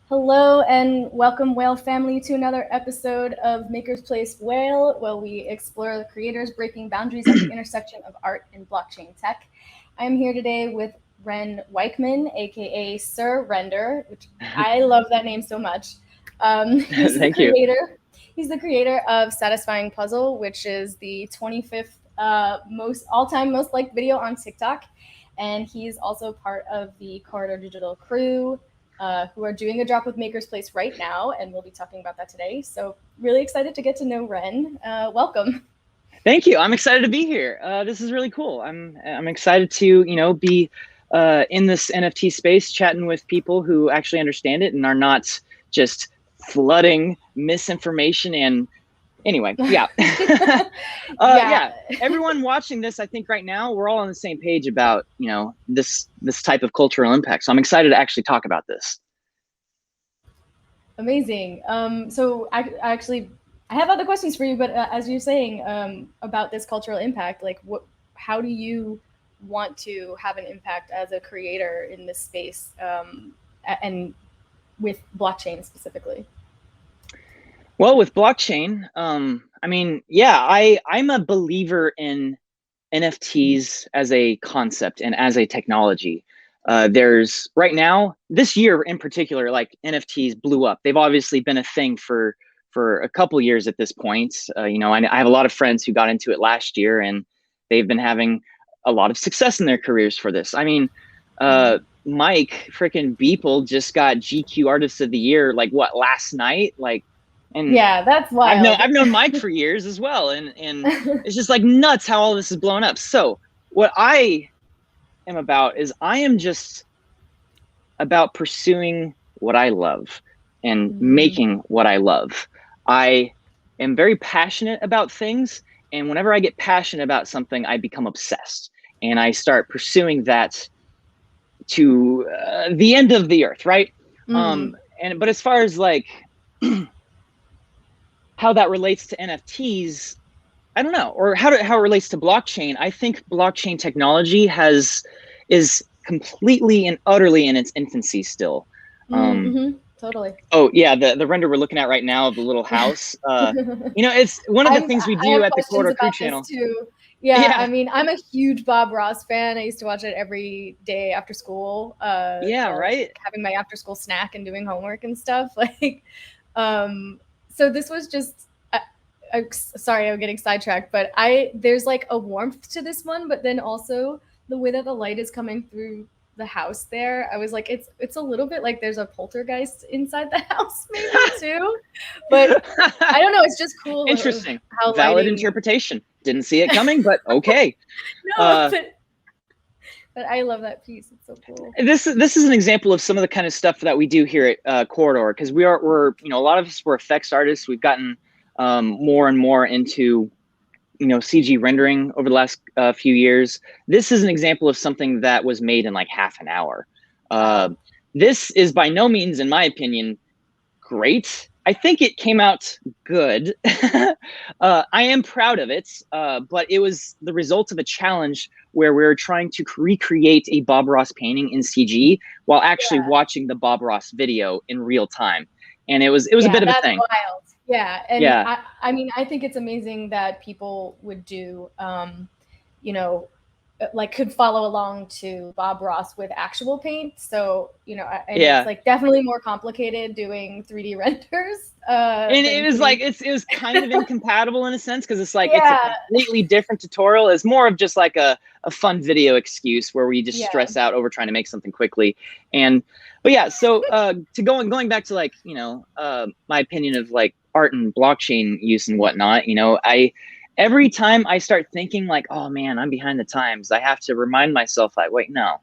Hello and welcome, Whale family, to another episode of Maker's Place Whale, where we explore the creators breaking boundaries at the intersection of art and blockchain tech. I'm here today with Wren Weichman, aka Sir Render, which I love that name so much. Thank you. He's the creator of Satisfying Puzzle, which is the 25th all-time most liked video on TikTok, and he's also part of the Corridor Digital crew, who are doing a drop with Maker's Place right now, and we'll be talking about that today. So really excited to get to know Wren. Welcome. Thank you. I'm excited to be here. This is really cool. I'm excited to be in this NFT space, chatting with people who actually understand it and are not just flooding misinformation. And anyway, yeah. Yeah. Everyone watching this, I think right now we're all on the same page about this type of cultural impact. So I'm excited to actually talk about this. Amazing. So I have other questions for you, but as you're saying about this cultural impact, like how do you want to have an impact as a creator in this space, and with blockchain specifically? Well, with blockchain, I'm a believer in NFTs as a concept and as a technology. There's right now, this year in particular, like NFTs blew up. They've obviously been a thing for a couple years at this point. I have a lot of friends who got into it last year, and they've been having a lot of success in their careers for this. I mean, Mike freaking Beeple just got GQ Artist of the Year, last night? And yeah, that's wild. I've known Mike for years as well, and it's just like nuts how all this is blown up. So what I am about is I am just about pursuing what I love and making what I love. I am very passionate about things, and whenever I get passionate about something, I become obsessed, and I start pursuing that to the end of the earth, right? But as far as how that relates to NFTs, I don't know, or how it relates to blockchain. I think blockchain technology is completely and utterly in its infancy still. Totally. Oh yeah, the render we're looking at right now of the little house. It's one of the things we do at the Corridor Crew channel. Too. Yeah, I mean, I'm a huge Bob Ross fan. I used to watch it every day after school. Right. Having my after school snack and doing homework and stuff. So this was just, sorry, I'm getting sidetracked, but there's like a warmth to this one, but then also the way that the light is coming through the house there, I was like, it's a little bit like there's a poltergeist inside the house maybe too, but I don't know, it's just cool. Interesting. How valid interpretation. Didn't see it coming, but okay. No, but I love that piece. It's so cool. This is an example of some of the kind of stuff that we do here at Corridor, because we're a lot of us were effects artists. We've gotten more and more into CG rendering over the last few years. This is an example of something that was made in like half an hour. This is by no means, in my opinion, great. I think it came out good. I am proud of it, but it was the result of a challenge where we were trying to recreate a Bob Ross painting in CG while actually watching the Bob Ross video in real time. And it was a bit of a thing. Wild. Yeah. And I mean, I think it's amazing that people would do, could follow along to Bob Ross with actual paint. So, it's like definitely more complicated doing 3D renders. And it was it was kind of incompatible in a sense, because it's like, it's a completely different tutorial. It's more of just like a fun video excuse where we just stress out over trying to make something quickly. But yeah, so going back to my opinion of art and blockchain use and whatnot, every time I start thinking oh man, I'm behind the times, I have to remind myself wait, no,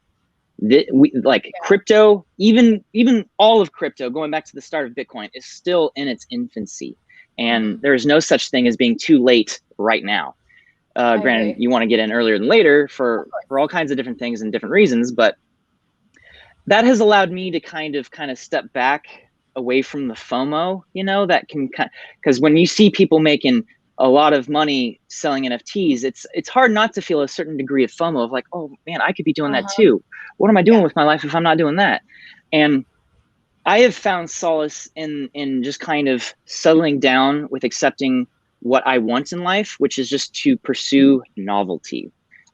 crypto, even all of crypto, going back to the start of Bitcoin, is still in its infancy, and there is no such thing as being too late right now. Granted, you want to get in earlier than later for all kinds of different things and different reasons, but that has allowed me to kind of step back away from the FOMO, that can, because when you see people making a lot of money selling NFTs, it's hard not to feel a certain degree of FOMO of oh man, I could be doing that too. What am I doing with my life if I'm not doing that? And I have found solace in just kind of settling down with accepting what I want in life, which is just to pursue novelty.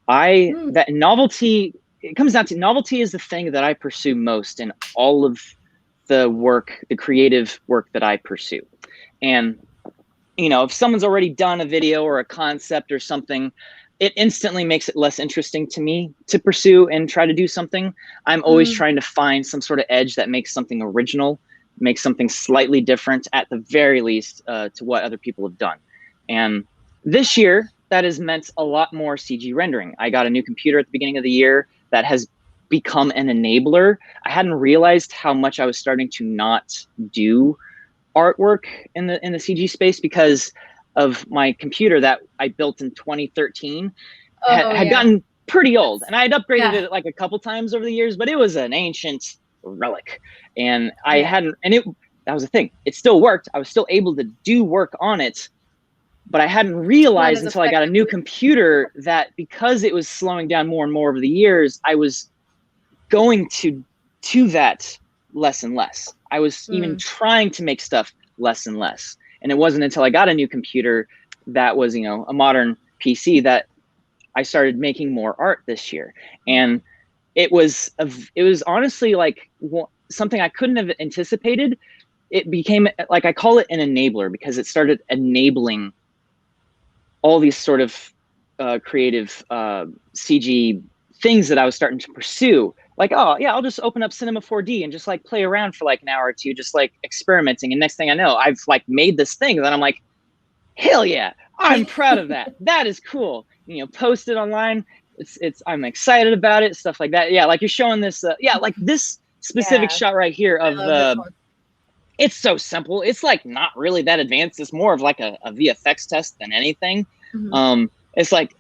That novelty, it comes down to novelty is the thing that I pursue most in all of the work, the creative work that I pursue. And you know, if someone's already done a video or a concept or something, it instantly makes it less interesting to me to pursue and try to do something. I'm always trying to find some sort of edge that makes something original, makes something slightly different at the very least to what other people have done. And this year, that has meant a lot more CG rendering. I got a new computer at the beginning of the year that has become an enabler. I hadn't realized how much I was starting to not do artwork in the CG space because of my computer that I built in 2013 had gotten pretty old, and I had upgraded it like a couple times over the years, but it was an ancient relic, and I hadn't, and that was the thing. It still worked. I was still able to do work on it, but I hadn't realized until I got a new computer that because it was slowing down more and more over the years, I was going to that less and less. I was even trying to make stuff less and less. And it wasn't until I got a new computer that was, you know, a modern PC that I started making more art this year. And it was honestly like something I couldn't have anticipated. It became like, I call it an enabler because it started enabling all these sort of creative CG things that I was starting to pursue. Like, oh yeah, I'll just open up Cinema 4D and just like play around for like an hour or two, just like experimenting. And next thing I know, I've like made this thing. And then I'm like, hell yeah, I'm proud of that. That is cool. You know, post it online. I'm excited about it. Stuff like that. Yeah, like you're showing this. Yeah, like this specific shot right here of the. It's so simple. It's like not really that advanced. It's more of like a VFX test than anything. It's like.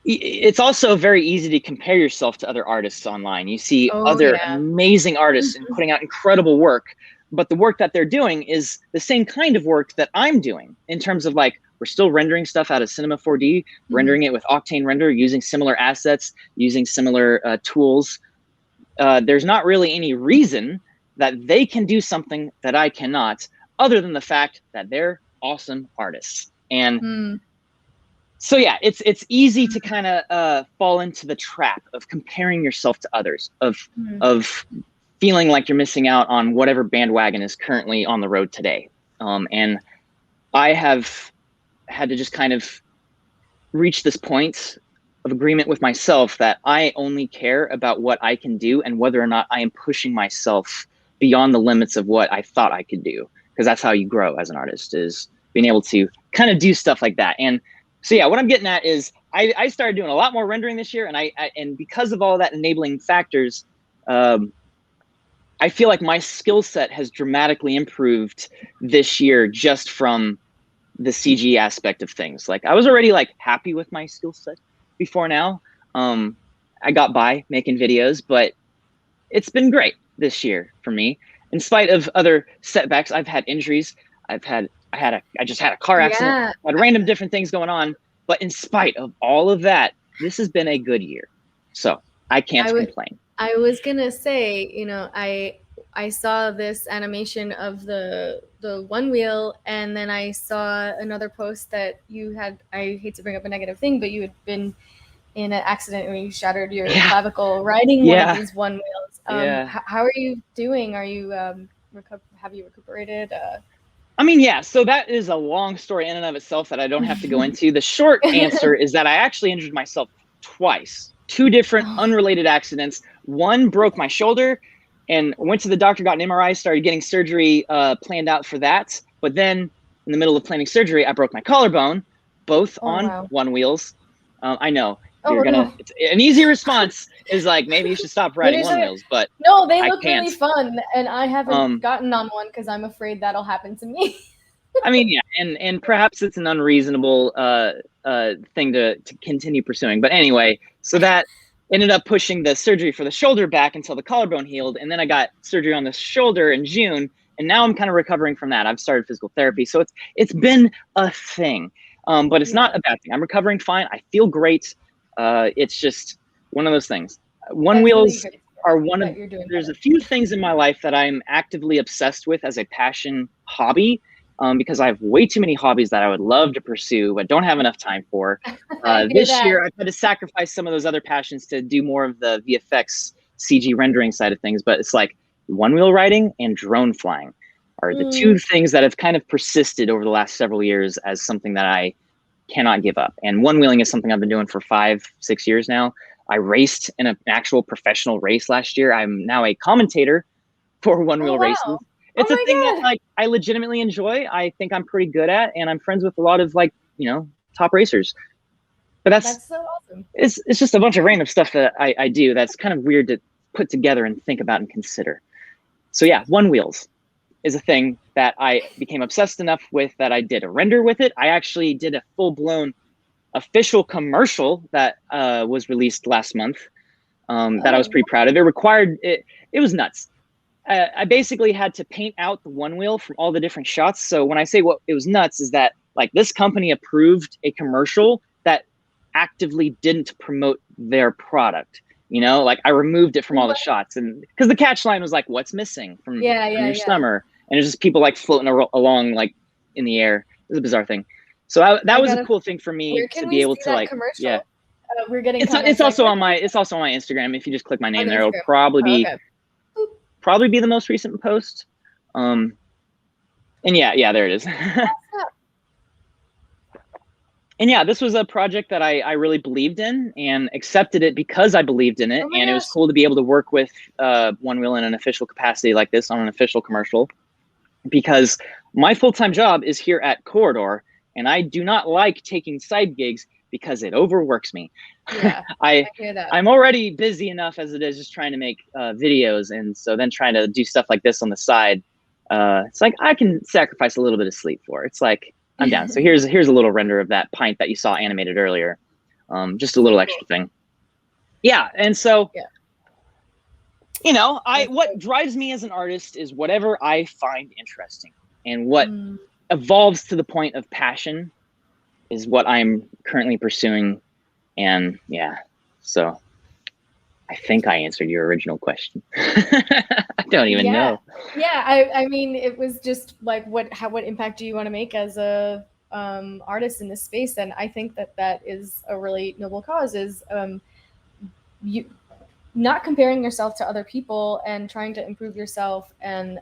It's also very easy to compare yourself to other artists online. You see other amazing artists and putting out incredible work, but the work that they're doing is the same kind of work that I'm doing in terms of like, we're still rendering stuff out of Cinema 4D, rendering it with Octane render, using similar assets, using similar tools. There's not really any reason that they can do something that I cannot, other than the fact that they're awesome artists. And so yeah, it's easy to kind of fall into the trap of comparing yourself to others, of feeling like you're missing out on whatever bandwagon is currently on the road today. And I have had to just kind of reach this point of agreement with myself that I only care about what I can do and whether or not I am pushing myself beyond the limits of what I thought I could do. Because that's how you grow as an artist, is being able to kind of do stuff like that. And so yeah, what I'm getting at is I started doing a lot more rendering this year, and and because of all that enabling factors, I feel like my skill set has dramatically improved this year just from the CG aspect of things. Like I was already like happy with my skill set before now. I got by making videos, but it's been great this year for me. In spite of other setbacks, I've had injuries. I just had a car accident. I had random different things going on. But in spite of all of that, this has been a good year. So I can't complain. I was gonna say, you know, I saw this animation of the one wheel, and then I saw another post that you had. I hate to bring up a negative thing, but you had been in an accident where you shattered your clavicle riding one of these one wheels. How are you doing? Are you have you recuperated? I mean, yeah, so that is a long story in and of itself that I don't have to go into. The short answer is that I actually injured myself twice. 2 different unrelated accidents. One broke my shoulder and went to the doctor, got an MRI, started getting surgery planned out for that. But then in the middle of planning surgery, I broke my collarbone, both on one wheels. I know. It's an easy response is like, maybe you should stop riding one wheels, but no, they look really fun, and I haven't gotten on one because I'm afraid that'll happen to me. I mean, yeah, and perhaps it's an unreasonable thing to continue pursuing, but anyway, so that ended up pushing the surgery for the shoulder back until the collarbone healed, and then I got surgery on the shoulder in June, and now I'm kind of recovering from that. I've started physical therapy, so it's been a thing, but it's not a bad thing. I'm recovering fine. I feel great. It's just one of those things. One wheels are one of, that you're doing there's better. a few things in my life that I'm actively obsessed with as a passion hobby, because I have way too many hobbies that I would love to pursue, but don't have enough time for. I hear This that. year, I've had to sacrifice some of those other passions to do more of the VFX CG rendering side of things, but it's like one wheel riding and drone flying are the two things that have kind of persisted over the last several years as something that I cannot give up. And one wheeling is something I've been doing for 5-6 years now. I raced in an actual professional race last year. I'm now a commentator for one wheel races. It's a thing that like I legitimately enjoy. I think I'm pretty good at, and I'm friends with a lot of like, you know, top racers. But That's so awesome. It's just a bunch of random stuff that I do that's kind of weird to put together and think about and consider. So yeah, one wheels is a thing that I became obsessed enough with that I did a render with it. I actually did a full-blown official commercial that was released last month that I was pretty proud of. It required, it was nuts. I basically had to paint out the one wheel from all the different shots. So when I say what it was nuts is that like this company approved a commercial that actively didn't promote their product. You know, like I removed it from all the shots, and because the catch line was like, "What's missing from your summer?" And it's just people like floating along like in the air. It was a bizarre thing. So that was a cool thing for me to be able to like, yeah. We're getting. It's also on my Instagram. If you just click my name there, it'll probably be the most recent post. And yeah, there it is. And yeah, this was a project that I really believed in and accepted it because I believed in it. And it was cool to be able to work with One Wheel in an official capacity like this on an official commercial, because my full-time job is here at Corridor, and I do not like taking side gigs because it overworks me. Yeah, I hear that. I'm already busy enough as it is just trying to make videos, and so then trying to do stuff like this on the side, it's like I can sacrifice a little bit of sleep for. It's like I'm down. So here's a little render of that pint that you saw animated earlier. Just a little extra thing. Yeah, and so you know, what drives me as an artist is whatever I find interesting, and what evolves to the point of passion is what I'm currently pursuing. And yeah, so I think I answered your original question. I don't even know. Yeah, I mean, it was just like, what impact do you want to make as a artist in this space? And I think that is a really noble cause, is you not comparing yourself to other people and trying to improve yourself, and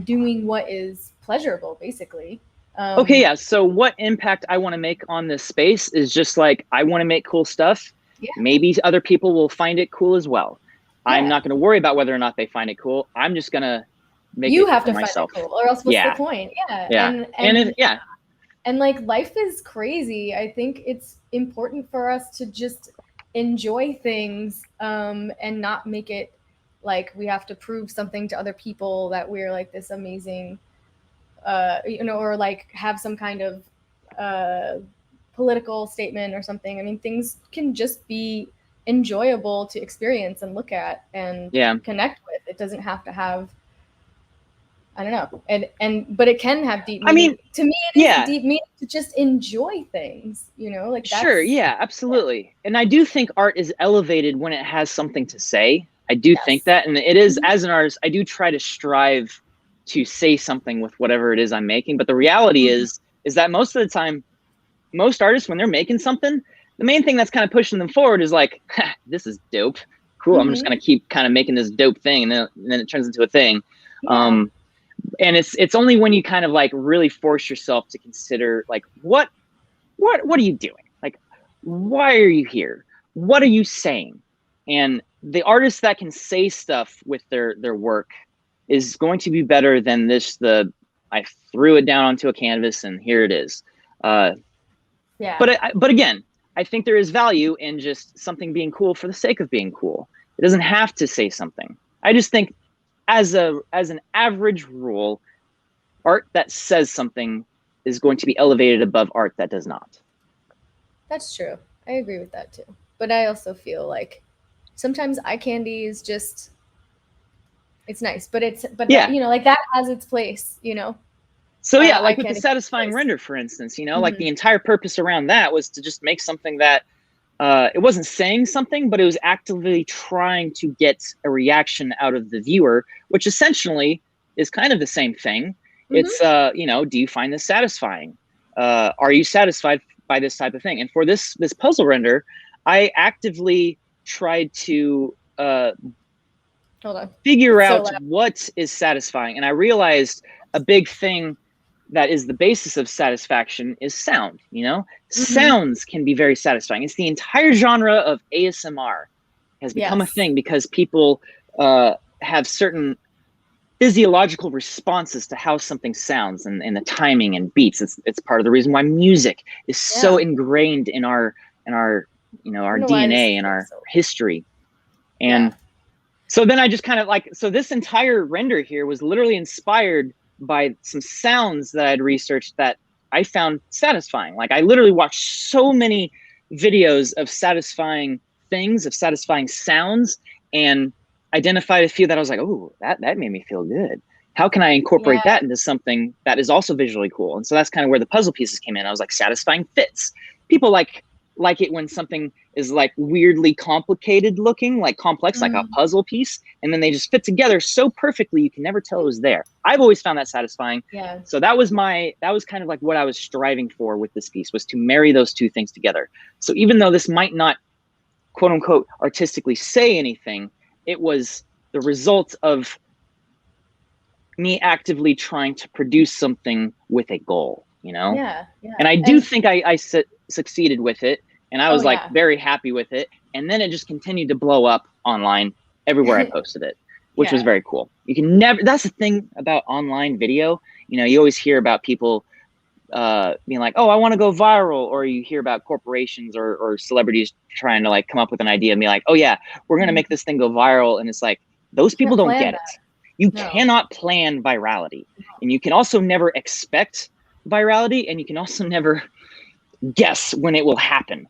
doing what is pleasurable, basically. Okay, yeah. So what impact I want to make on this space is just like, I want to make cool stuff. Yeah. Maybe other people will find it cool as well. Yeah. I'm not going to worry about whether or not they find it cool. I'm just going to make it for myself. Find it cool, or else what's the point? Yeah. And like, life is crazy. I think it's important for us to just enjoy things, and not make it like we have to prove something to other people that we're like this amazing, you know, or like have some kind of political statement or something. I mean, things can just be enjoyable to experience and look at and connect with. It doesn't have to have, I don't know, but it can have deep meaning. I mean, to me, it is deep meaning to just enjoy things, you know, like that's, sure, yeah, absolutely. Yeah. And I do think art is elevated when it has something to say. I do think that, and it is, as an artist, I do try to strive to say something with whatever it is I'm making. But the reality is that most of the time, most artists, when they're making something, the main thing that's kind of pushing them forward is like, this is dope, cool. I'm just gonna keep kind of making this dope thing, and then it turns into a thing. And it's only when you kind of like really force yourself to consider like, what are you doing? Like, why are you here? What are you saying? And the artist that can say stuff with their work is going to be better than I threw it down onto a canvas and here it is. But again, I think there is value in just something being cool for the sake of being cool. It doesn't have to say something. I just think as an average rule, art that says something is going to be elevated above art that does not. That's true. I agree with that too. But I also feel like sometimes eye candy is just, it's nice, but that, you know, like that has its place, you know? So yeah, like with the satisfying render, for instance, you know, like the entire purpose around that was to just make something that it wasn't saying something, but it was actively trying to get a reaction out of the viewer, which essentially is kind of the same thing. It's, you know, do you find this satisfying? Are you satisfied by this type of thing? And for this puzzle render, I actively tried to figure out what is satisfying. And I realized a big thing that is the basis of satisfaction is sound. You know, sounds can be very satisfying. It's the entire genre of ASMR has become a thing because people have certain physiological responses to how something sounds and the timing and beats. It's part of the reason why music is so ingrained in our you know, our DNA and our history. And so then I just kind of like, so this entire render here was literally inspired by some sounds that I'd researched that I found satisfying. Like I literally watched so many videos of satisfying things, of satisfying sounds, and identified a few that I was like, oh, that made me feel good. How can I incorporate that into something that is also visually cool? And so that's kind of where the puzzle pieces came in. I was like, satisfying fits. People like it when something is like weirdly complicated looking, like complex, like a puzzle piece, and then they just fit together so perfectly you can never tell it was there. I've always found that satisfying. So that was kind of like what I was striving for with this piece, was to marry those two things together. So even though this might not, quote unquote, artistically say anything, it was the result of me actively trying to produce something with a goal, you know? And I do think I succeeded with it, and I was like very happy with it. And then it just continued to blow up online everywhere I posted it, which was very cool. You can never, that's the thing about online video. You know, you always hear about people being like, oh, I want to go viral, or you hear about corporations or celebrities trying to like come up with an idea and be like, oh yeah, we're going to make this thing go viral. And it's like, those people don't get it. You cannot plan virality, and you can also never expect virality, and you can also never guess when it will happen.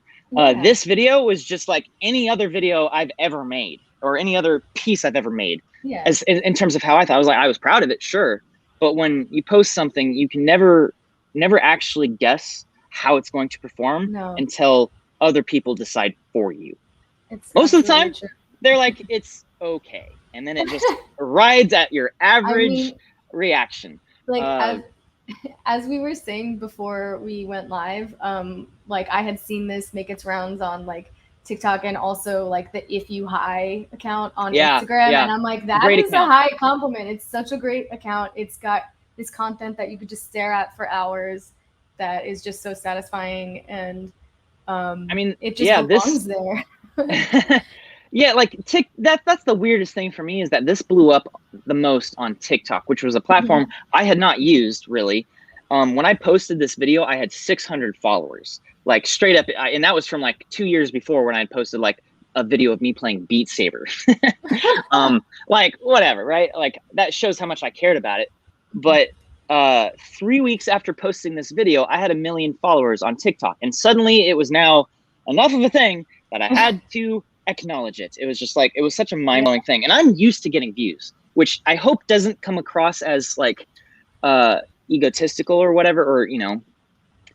This video was just like any other video I've ever made, or any other piece I've ever made. As in terms of how I thought, I was proud of it, sure, but when you post something, you can never actually guess how it's going to perform until other people decide for you. Most of the time, they're like, it's okay, and then it just rides at your average reaction. Like as we were saying before we went live, like I had seen this make its rounds on like TikTok, and also like the If You High account on Instagram. And I'm like, that is a high compliment. It's such a great account. It's got this content that you could just stare at for hours that is just so satisfying. And I mean, it just belongs there. Yeah, like that's the weirdest thing for me, is that this blew up the most on TikTok, which was a platform I had not used really. When I posted this video, I had 600 followers, like straight up, and that was from like 2 years before, when I posted like a video of me playing Beat Saber. Like whatever, right? Like that shows how much I cared about it. But 3 weeks after posting this video, I had 1 million followers on TikTok, and suddenly it was now enough of a thing that I had to acknowledge it. It was just like, it was such a mind-blowing thing. And I'm used to getting views, which I hope doesn't come across as like egotistical or whatever, or, you know,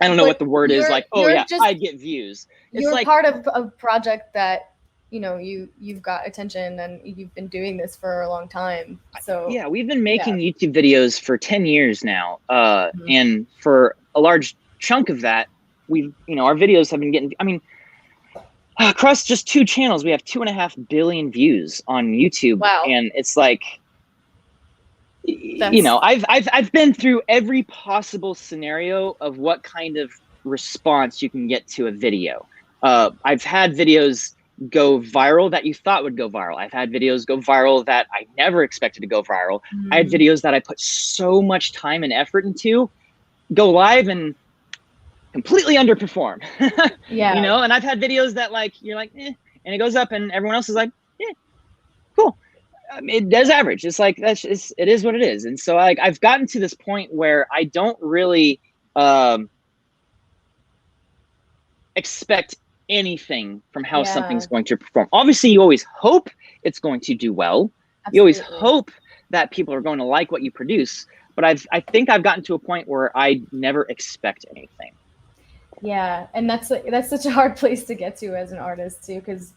I don't know what the word is, like, oh yeah, I get views. It's you're like part of a project that, you know, you've got attention, and you've been doing this for a long time. So yeah, we've been making YouTube videos for 10 years now. And for a large chunk of that, we've, you know, our videos have been getting, I mean, across just 2 channels, we have 2.5 billion views on YouTube. Wow. And it's like, you know, I've been through every possible scenario of what kind of response you can get to a video. I've had videos go viral that you thought would go viral. I've had videos go viral that I never expected to go viral. I had videos that I put so much time and effort into go live and completely underperform. You know, and I've had videos that like, you're like, and it goes up and everyone else is like, cool. It does average. It's like, it is what it is. And so I've gotten to this point where I don't really expect anything from how something's going to perform. Obviously, you always hope it's going to do well. Absolutely. You always hope that people are going to like what you produce. But I think I've gotten to a point where I never expect anything. Yeah, and that's such a hard place to get to as an artist too, because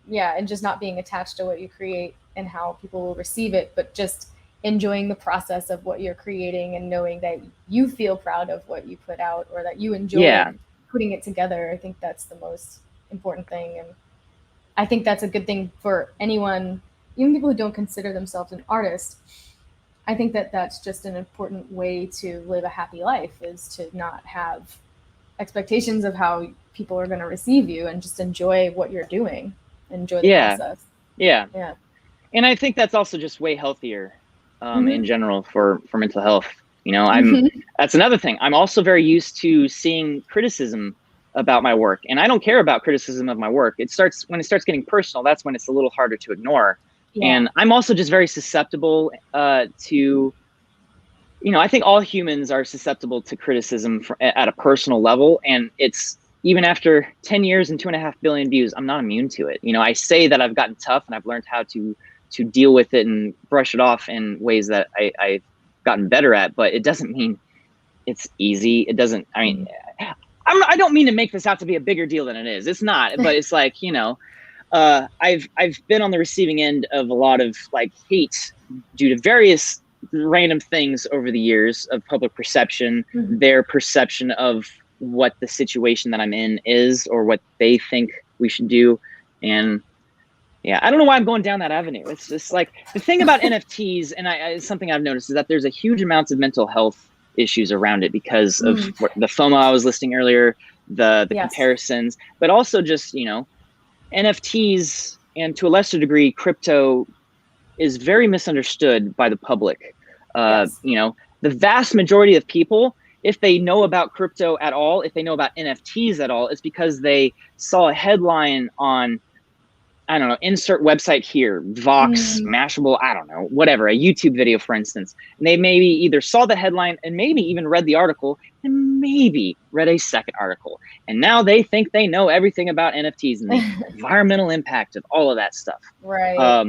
yeah, and just not being attached to what you create and how people will receive it, but just enjoying the process of what you're creating and knowing that you feel proud of what you put out or that you enjoy Yeah. putting it together. I think that's the most important thing, and I think that's a good thing for anyone, even people who don't consider themselves an artist. I think that that's just an important way to live a happy life, is to not have expectations of how people are going to receive you and just enjoy what you're doing, enjoy the process. Yeah. Yeah. And I think that's also just way healthier in general for mental health. You know, that's another thing. I'm also very used to seeing criticism about my work, and I don't care about criticism of my work. When it starts getting personal, that's when it's a little harder to ignore. Yeah. And I'm also just very susceptible to, you know, I think all humans are susceptible to criticism at a personal level. And it's, even after 10 years and 2.5 billion views, I'm not immune to it. You know, I say that I've gotten tough and I've learned how to deal with it and brush it off in ways that I've gotten better at, but it doesn't mean it's easy. It doesn't, I mean, I don't mean to make this out to be a bigger deal than it is. It's not, but it's like, you know, I've been on the receiving end of a lot of like hate due to various random things over the years of public perception, their perception of what the situation that I'm in is, or what they think we should do. And yeah, I don't know why I'm going down that avenue. It's just like, the thing about NFTs, and it's something I've noticed, is that there's a huge amount of mental health issues around it because of the FOMO I was listing earlier, the comparisons, but also just, you know, NFTs, and to a lesser degree, crypto, is very misunderstood by the public. You know, the vast majority of people, if they know about crypto at all, if they know about NFTs at all, it's because they saw a headline on, I don't know, insert website here, Vox, Mashable, I don't know, whatever, a YouTube video, for instance. And they maybe either saw the headline and maybe even read the article and maybe read a second article. And now they think they know everything about NFTs and the environmental impact of all of that stuff. Right.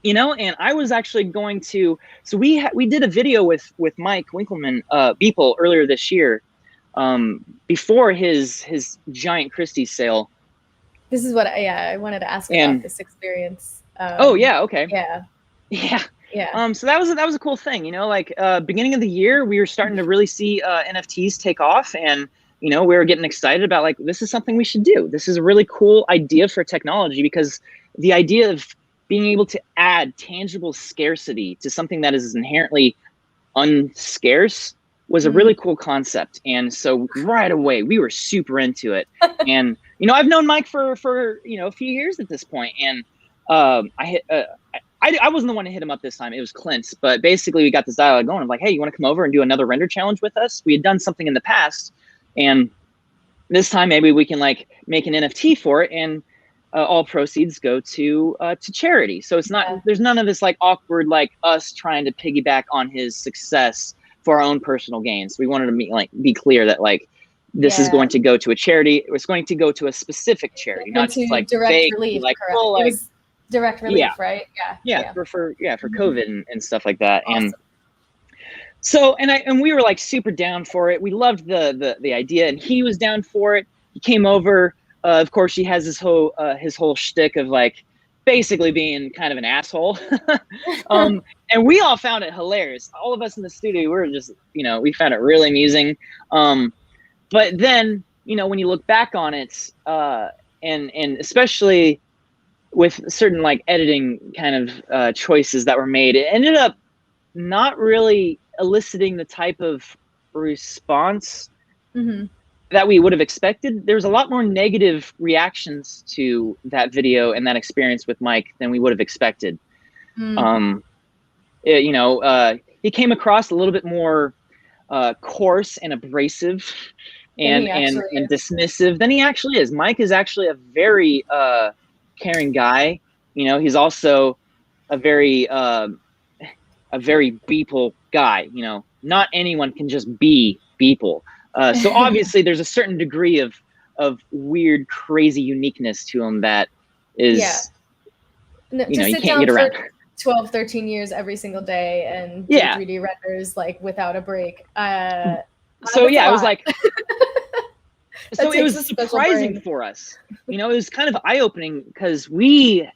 You know, and I was actually going to, so we did a video with Mike Winkleman, Beeple, earlier this year, before his giant Christie's sale. This is what I wanted to ask about this experience. Oh yeah, okay. Yeah. So that was a cool thing, you know, like beginning of the year, we were starting to really see NFTs take off, and you know, we were getting excited about, like, this is something we should do. This is a really cool idea for technology, because the idea of being able to add tangible scarcity to something that is inherently unscarce was a really cool concept. And so right away we were super into it. And you know, I've known Mike for you know, a few years at this point, and I wasn't the one to hit him up this time, it was Clint's, but basically we got this dialogue going. I'm like, hey, you want to come over and do another render challenge with us? We had done something in the past, and this time maybe we can like make an NFT for it, and all proceeds go to charity. So it's not, there's none of this like awkward, like us trying to piggyback on his success for our own personal gains. We wanted to be clear that like, this is going to go to a charity. It's going to go to a specific charity, not just like direct vague, relief. like, Correct. It was direct relief, right? For COVID and stuff like that. Awesome. And so, and we were like super down for it. We loved the idea, and he was down for it. He came over. Of course, he has his whole shtick of like basically being kind of an asshole. And we all found it hilarious. All of us in the studio, we were just, you know, we found it really amusing. But then, you know, when you look back on it, and especially with certain like editing kind of choices that were made, it ended up not really eliciting the type of response that we would have expected. There's a lot more negative reactions to that video and that experience with Mike than we would have expected. You know, he came across a little bit more coarse and abrasive and dismissive than he actually is. Mike is actually a very caring guy. You know, he's also a very Beeple guy. You know, not anyone can just be Beeple. So obviously there's a certain degree of weird, crazy uniqueness to him that is, you know, you can't get around. 12, 13 years every single day and do 3D renders like without a break. So yeah, I was like, So it takes was a special surprising brain. for us. You know, it was kind of eye-opening because we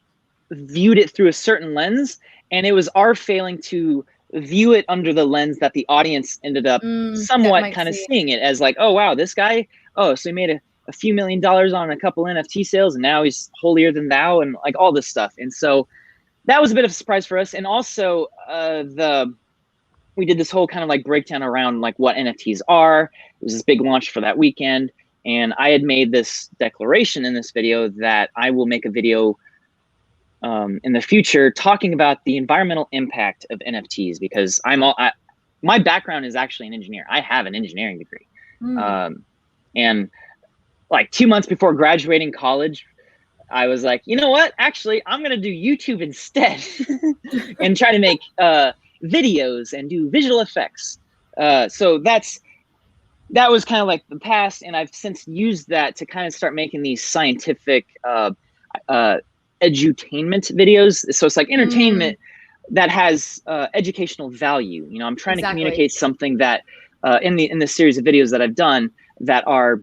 viewed it through a certain lens, and it was our failing to view it under the lens that the audience ended up That somewhat might kind of see. seeing it as like, oh wow, this guy, oh, so he made a few $1 million on a couple NFT sales, and now he's holier than thou, and like all this stuff. And so that was a bit of a surprise for us. And also we did this whole kind of like breakdown around like what NFTs are. It was this big launch for that weekend. And I had made this declaration in this video that I will make a video in the future talking about the environmental impact of NFTs, because my background is actually an engineer. I have an engineering degree. And like 2 months before graduating college, I was like, you know what? Actually, I'm going to do YouTube instead and try to make videos and do visual effects. So that was kind of like the past. And I've since used that to kind of start making these scientific edutainment videos. So it's like entertainment that has educational value. You know, I'm trying to communicate something that in the series of videos that I've done that are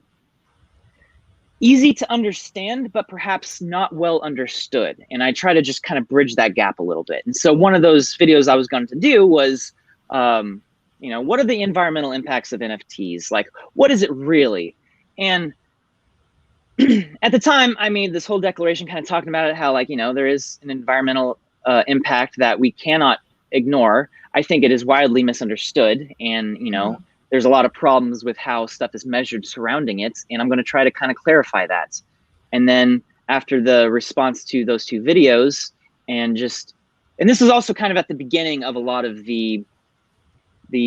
easy to understand, but perhaps not well understood. And I try to just kind of bridge that gap a little bit. And so one of those videos I was going to do was, you know, what are the environmental impacts of NFTs? Like, what is it really? And at the time, I made this whole declaration kind of talking about it, how like, you know, there is an environmental impact that we cannot ignore. I think it is widely misunderstood. And, you know, there's a lot of problems with how stuff is measured surrounding it. And I'm going to try to kind of clarify that. And then after the response to those 2 videos and this is also kind of at the beginning of a lot of the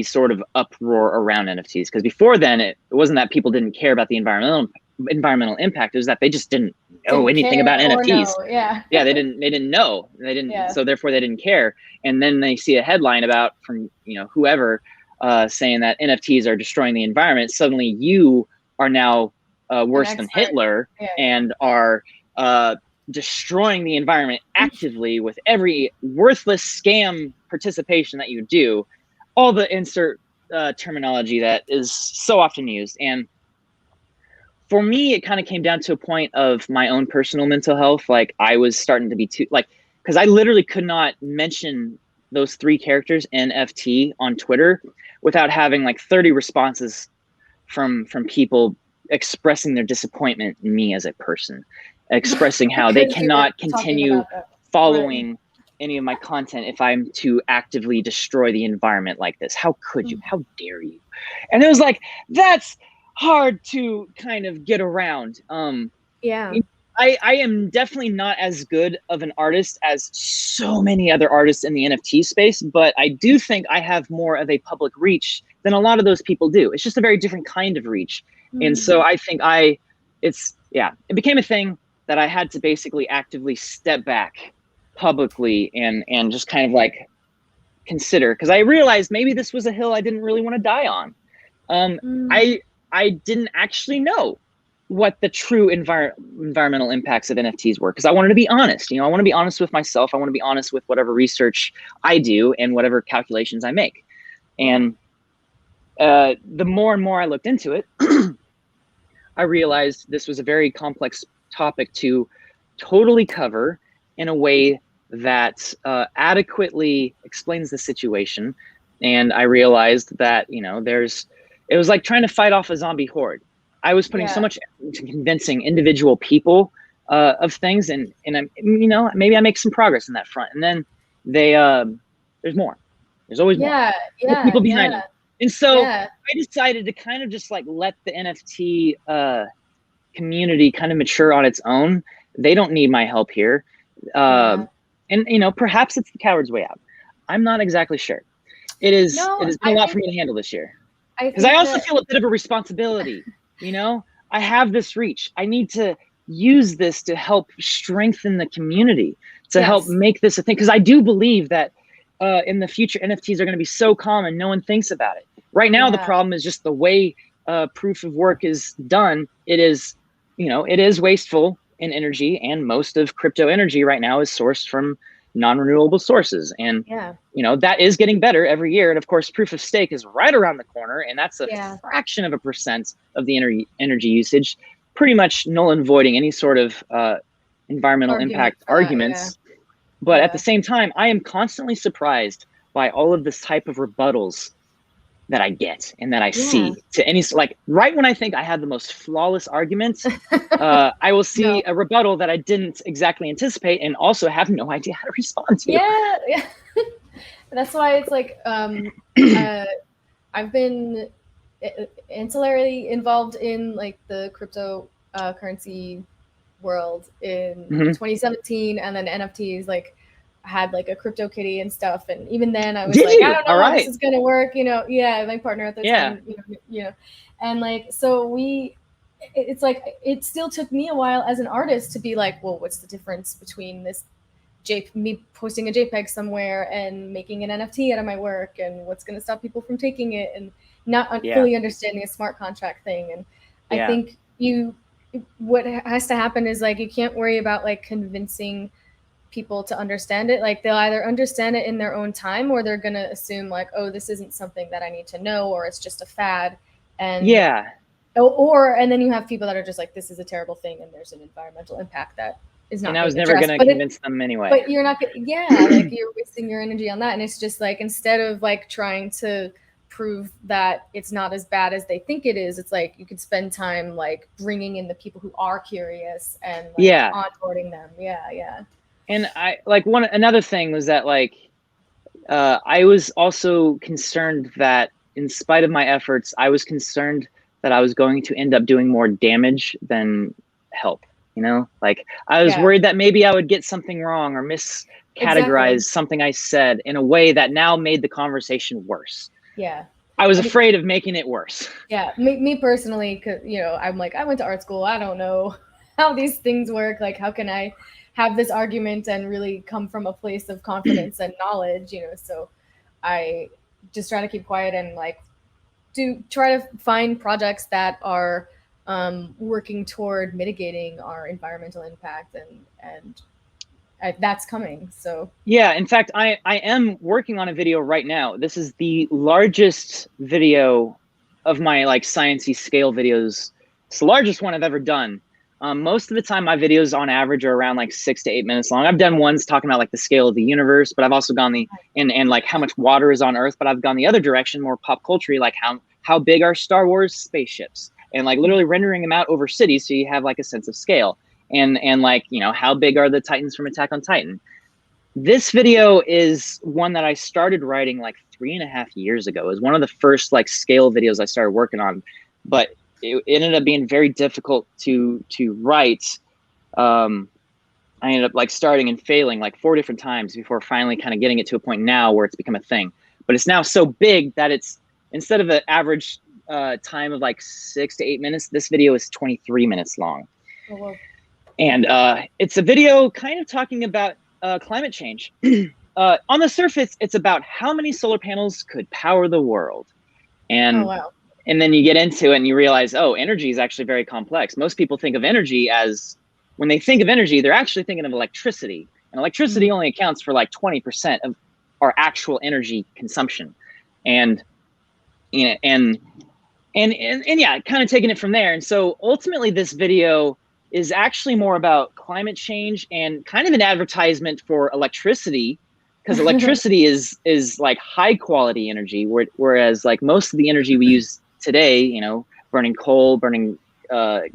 sort of uproar around NFTs. Because before then, it wasn't that people didn't care about the environmental impact. It was that they just didn't know anything about NFTs. Yeah, they didn't know. They didn't. So therefore they didn't care. And then they see a headline about from, you know, whoever saying that NFTs are destroying the environment. Suddenly you are now worse than Hitler and are destroying the environment actively with every worthless scam participation that you do. All the insert terminology that is so often used. And for me, it kind of came down to a point of my own personal mental health. Like I was starting to be too, like, because I literally could not mention those 3 characters NFT on Twitter without having like 30 responses from people expressing their disappointment in me as a person, expressing how they cannot continue following any of my content if I'm to actively destroy the environment like this. How could you? How dare you? And it was like, that's hard to kind of get around. I am definitely not as good of an artist as so many other artists in the NFT space, but I do think I have more of a public reach than a lot of those people do. It's just a very different kind of reach. And so I think it became a thing that I had to basically actively step back publicly and just kind of like consider, because I realized maybe this was a hill I didn't really want to die on. I didn't actually know what the true environmental impacts of NFTs were, because I wanted to be honest. You know, I want to be honest with myself. I want to be honest with whatever research I do and whatever calculations I make. And the more and more I looked into it, I realized this was a very complex topic to totally cover in a way that adequately explains the situation. And I realized that, you know, it was like trying to fight off a zombie horde. I was putting so much effort into convincing individual people of things, and I'm, you know, maybe I make some progress in that front. And then there's more. There's always more. People behind me. And so I decided to kind of just like let the NFT community kind of mature on its own. They don't need my help here. And, you know, perhaps it's the coward's way out. I'm not exactly sure. It has been a lot for me to handle this year. Because I also feel a bit of a responsibility. You know, I have this reach. I need to use this to help strengthen the community, to help make this a thing. Because I do believe that in the future, NFTs are going to be so common, no one thinks about it. Right now, the problem is just the way proof of work is done. It is, you know, it is wasteful in energy, and most of crypto energy right now is sourced from non-renewable sources. And you know, that is getting better every year. And of course, proof of stake is right around the corner, and that's a fraction of a percent of the energy usage, pretty much null and voiding any sort of environmental impact arguments. But at the same time, I am constantly surprised by all of this type of rebuttals that I get and that I see to any, like, right when I think I have the most flawless argument, I will see a rebuttal that I didn't exactly anticipate and also have no idea how to respond to. Yeah. That's why it's like, I've been ancillarily involved in like the crypto currency world in 2017, and then NFTs, like had like a crypto kitty and stuff, and even then I was I don't know how this is gonna work, you know. My partner at the time, you know, and like, so it's like, it still took me a while as an artist to be like, well, what's the difference between this me posting a JPEG somewhere and making an NFT out of my work, and what's going to stop people from taking it, and not fully understanding a smart contract thing. And I think what has to happen is like, you can't worry about like convincing people to understand it. Like, they'll either understand it in their own time, or they're going to assume like, oh, this isn't something that I need to know, or it's just a fad. And and then you have people that are just like, this is a terrible thing, and there's an environmental impact that is not. And I was never going to convince them anyway. But you're not gonna, like, you're wasting your energy on that. And it's just like, instead of like trying to prove that it's not as bad as they think it is, it's like, you could spend time like bringing in the people who are curious and like onboarding them. And I like another thing was that like, I was also concerned that in spite of my efforts, I was concerned that I was going to end up doing more damage than help. You know, like, I was worried that maybe I would get something wrong or miscategorize something I said in a way that now made the conversation worse. I was afraid of making it worse. Me personally, cause, you know, I'm like, I went to art school. I don't know how these things work. Like, how can I have this argument and really come from a place of confidence and knowledge, you know? So I just try to keep quiet and like try to find projects that are working toward mitigating our environmental impact, and that's coming. So in fact, I am working on a video right now. This is the largest video of my like sciencey scale videos. It's the largest one I've ever done. Most of the time my videos on average are around like 6 to 8 minutes long. I've done ones talking about like the scale of the universe, but I've also gone and like how much water is on Earth, but I've gone the other direction, more pop culture, like how big are Star Wars spaceships, and like literally rendering them out over cities so you have like a sense of scale, and like, you know, how big are the Titans from Attack on Titan. This video is one that I started writing like 3.5 years ago. It was one of the first like scale videos I started working on, but it ended up being very difficult to write. I ended up like starting and failing like 4 different times before finally kind of getting it to a point now where it's become a thing. But it's now so big that it's, instead of an average time of like 6 to 8 minutes, this video is 23 minutes long. And it's a video kind of talking about climate change. On the surface, it's about how many solar panels could power the world. And and then you get into it and you realize, oh, energy is actually very complex. Most people think of energy as, when they think of energy, they're actually thinking of electricity. And electricity only accounts for like 20% of our actual energy consumption. And, you know, and yeah, kind of taking it from there. And so ultimately this video is actually more about climate change and kind of an advertisement for electricity, because electricity is like high quality energy, whereas like most of the energy we use today, you know, burning coal, burning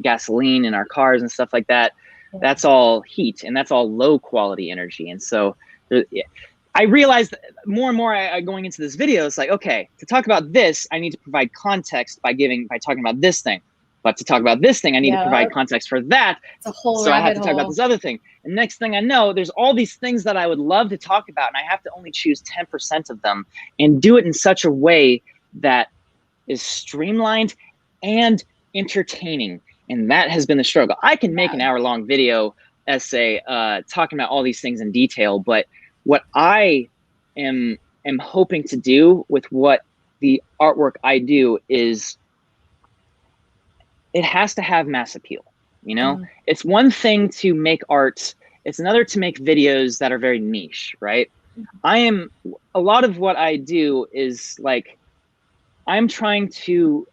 gasoline in our cars and stuff like that, that's all heat, and that's all low quality energy. And so I realized more and more going into this video, it's like, okay, to talk about this, I need to provide context by talking about this thing. But to talk about this thing, I need to provide context for that. It's a whole so I have to talk about this other thing. And next thing I know, there's all these things that I would love to talk about, and I have to only choose 10% of them and do it in such a way that is streamlined and entertaining. And that has been the struggle. I can make an hour-long video essay talking about all these things in detail, but what I am hoping to do with what the artwork I do is, it has to have mass appeal. You know, it's one thing to make art It's another to make videos that are very niche, right? A lot of what I do is like, I'm trying to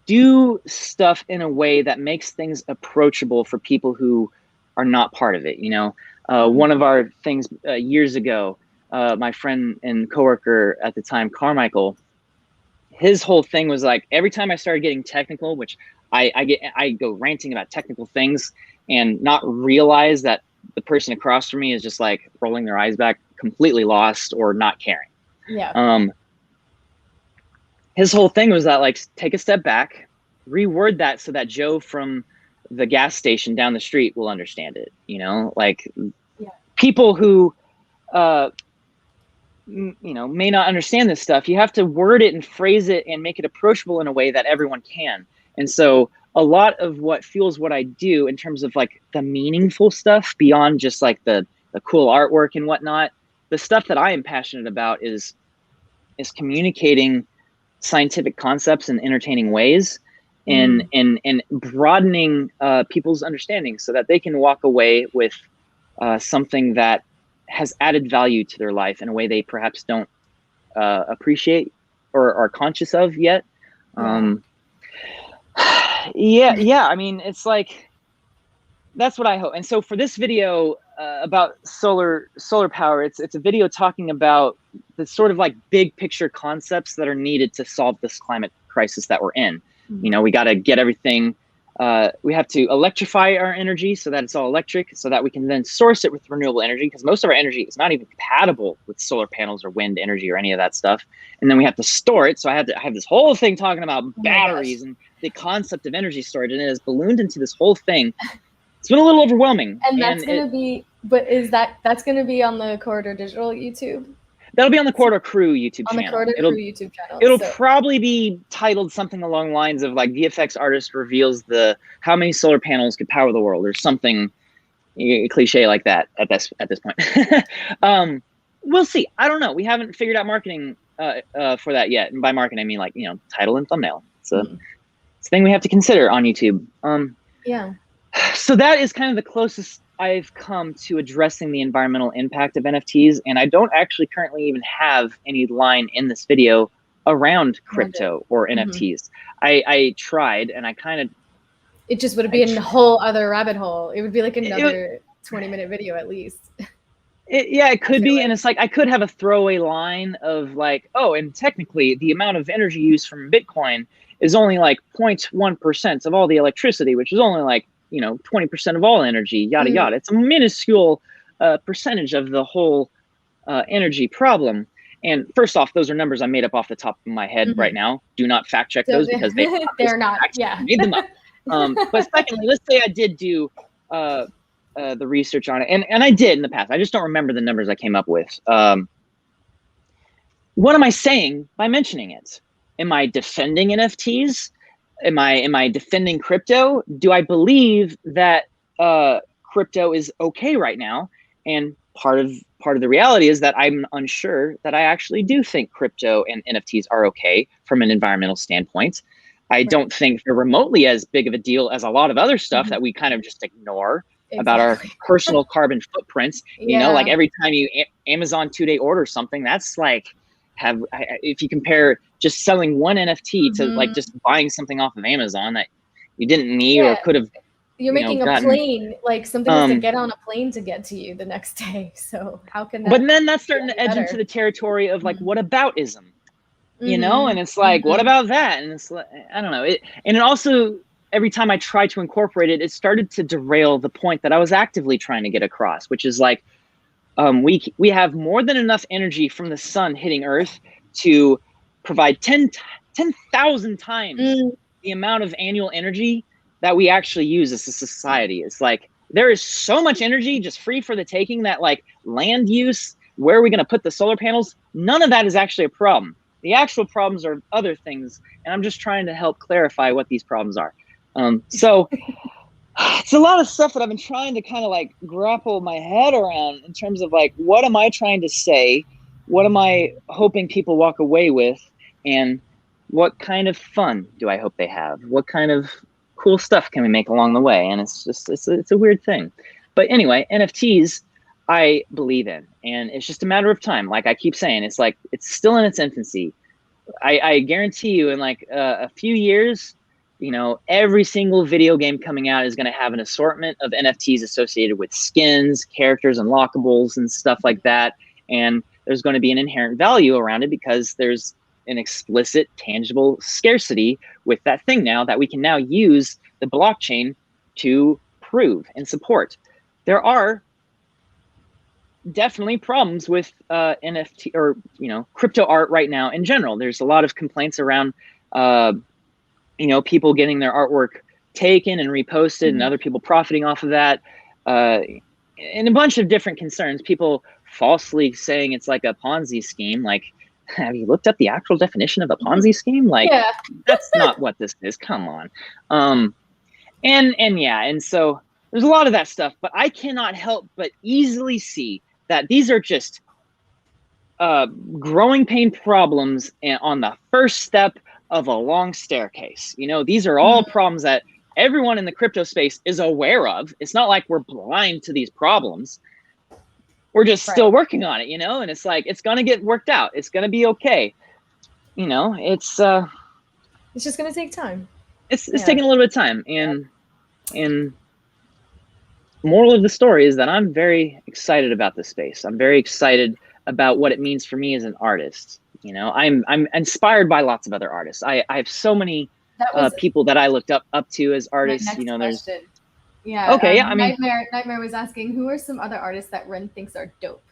do stuff in a way that makes things approachable for people who are not part of it. You know, one of our things years ago, my friend and coworker at the time, Carmichael, his whole thing was like, every time I started getting technical, which I go ranting about technical things and not realize that the person across from me is just like rolling their eyes back, completely lost or not caring. Yeah. His whole thing was that, like, take a step back, reword that so that Joe from the gas station down the street will understand it. You know, like, people who, you know, may not understand this stuff. You have to word it and phrase it and make it approachable in a way that everyone can. And so a lot of what fuels what I do in terms of like the meaningful stuff beyond just like the cool artwork and whatnot, the stuff that I am passionate about is communicating scientific concepts in entertaining ways, and broadening people's understanding so that they can walk away with something that has added value to their life in a way they perhaps don't appreciate or are conscious of yet. Yeah. I mean, it's like, that's what I hope. And so for this video about solar power, it's a video talking about the sort of like big picture concepts that are needed to solve this climate crisis that we're in. You know, we got to get everything, we have to electrify our energy so that it's all electric, so that we can then source it with renewable energy, because most of our energy is not even compatible with solar panels or wind energy or any of that stuff. And then we have to store it. So I have this whole thing talking about batteries and the concept of energy storage, and it has ballooned into this whole thing. It's been a little overwhelming. And that's going to be, but that's going to be on the Corridor Digital YouTube? That'll be on the Corridor Crew YouTube channel. On the Corridor Crew YouTube channel. It'll probably be titled something along the lines of like VFX artist reveals how many solar panels could power the world, or something cliche like that at this point. We'll see. I don't know. We haven't figured out marketing for that yet. And by marketing, I mean, like, you know, title and thumbnail. It's a thing we have to consider on YouTube. Yeah. So that is kind of the closest I've come to addressing the environmental impact of NFTs. And I don't actually currently even have any line in this video around crypto or NFTs. I tried, and I kind of... It just would be a whole other rabbit hole. It would be like another 20-minute video at least. Yeah, it could be. And it's like, I could have a throwaway line of like, oh, and technically the amount of energy used from Bitcoin is only like 0.1% of all the electricity, which is only like, you know, 20% of all energy, yada, yada. It's a minuscule percentage of the whole energy problem. And first off, those are numbers I made up off the top of my head right now. Do not fact check those, because they're not. Yeah, made them up. But secondly, let's say I did do the research on it, and I did in the past. I just don't remember the numbers I came up with. What am I saying by mentioning it? Am I defending NFTs? Am I defending crypto? Do I believe that crypto is okay right now? And part of the reality is that I'm unsure that I actually do think crypto and NFTs are okay from an environmental standpoint. I don't think they're remotely as big of a deal as a lot of other stuff that we kind of just ignore about our personal carbon footprints. You know, like every time you Amazon 2-day order something, that's like, if you compare just selling one NFT to like just buying something off of Amazon that you didn't need or could have. You're making a plane, like something has to get on a plane to get to you the next day. So how can that? But then that's starting to edge into the territory of like, what aboutism? You know, and it's like, what about that? And it's like, I don't know. And it also, every time I tried to incorporate it, it started to derail the point that I was actively trying to get across, which is like, we have more than enough energy from the sun hitting Earth to provide 10,000 times the amount of annual energy that we actually use as a society. It's like, there is so much energy just free for the taking that, like, land use, where are we going to put the solar panels? None of that is actually a problem. The actual problems are other things, and I'm just trying to help clarify what these problems are. So it's a lot of stuff that I've been trying to kind of like grapple my head around in terms of like, what am I trying to say? What am I hoping people walk away with? And what kind of fun do I hope they have? What kind of cool stuff can we make along the way? And it's just, it's a weird thing. But anyway, NFTs, I believe in, and it's just a matter of time. Like I keep saying, it's like, it's still in its infancy. I guarantee you in like a few years, you know, every single video game coming out is going to have an assortment of NFTs associated with skins, characters, unlockables, and stuff like that. And there's going to be an inherent value around it because there's an explicit, tangible scarcity with that thing now that we can now use the blockchain to prove and support. There are definitely problems with NFT or, you know, crypto art right now in general. There's a lot of complaints around, you know, people getting their artwork taken and reposted and other people profiting off of that. And a bunch of different concerns. People falsely saying it's like a Ponzi scheme. Like, have you looked up the actual definition of a Ponzi scheme? Like, that's not what this is. Come on. And so there's a lot of that stuff, but I cannot help but easily see that these are just growing pain problems on the first step of a long staircase. You know, these are all problems that everyone in the crypto space is aware of. It's not like we're blind to these problems. We're just still working on it, you know, and it's like, it's going to get worked out. It's going to be okay. You know, it's just going to take time. It's taking a little bit of time. And moral of the story is that I'm very excited about this space. I'm very excited about what it means for me as an artist. You know, I'm inspired by lots of other artists. I have so many people that I looked up to as artists. You know, there's okay. I mean, Nightmare was asking, who are some other artists that Wren thinks are dope?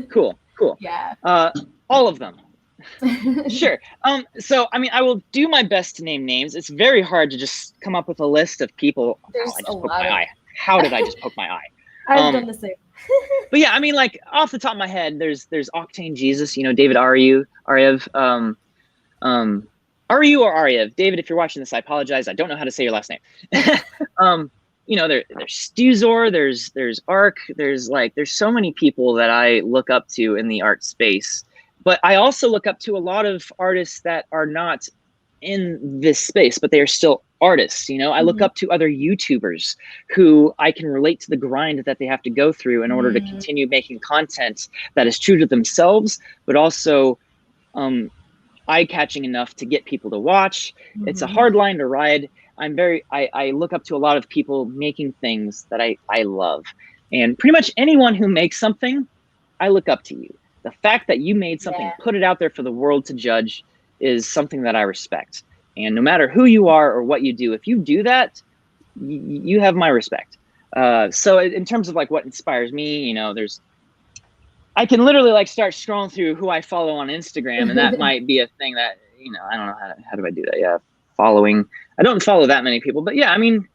Cool. Yeah. All of them. Sure. So I mean, I will do my best to name names. It's very hard to just come up with a list of people. There's I just poked my eye. How did I just poke my eye? I've done the same. But yeah, I mean, like off the top of my head, there's Onchain Jesus, you know, David Ariev, Ariev or Ariev. David, if you're watching this, I apologize. I don't know how to say your last name. You know, there's Stuzor, there's Arc, there's so many people that I look up to in the art space. But I also look up to a lot of artists that are not in this space, but they are still artists. You know, I look up to other YouTubers who I can relate to the grind that they have to go through in order to continue making content that is true to themselves, but also eye-catching enough to get people to watch. It's a hard line to ride. I look up to a lot of people making things that I love. And pretty much anyone who makes something, I look up to you. The fact that you made something, put it out there for the world to judge, is something that I respect. And no matter who you are or what you do, if you do that, you have my respect. So in terms of like what inspires me, you know, I can literally like start scrolling through who I follow on Instagram, and that might be a thing that, you know, I don't know how do I do that? Yeah, following. I don't follow that many people, but yeah, I mean,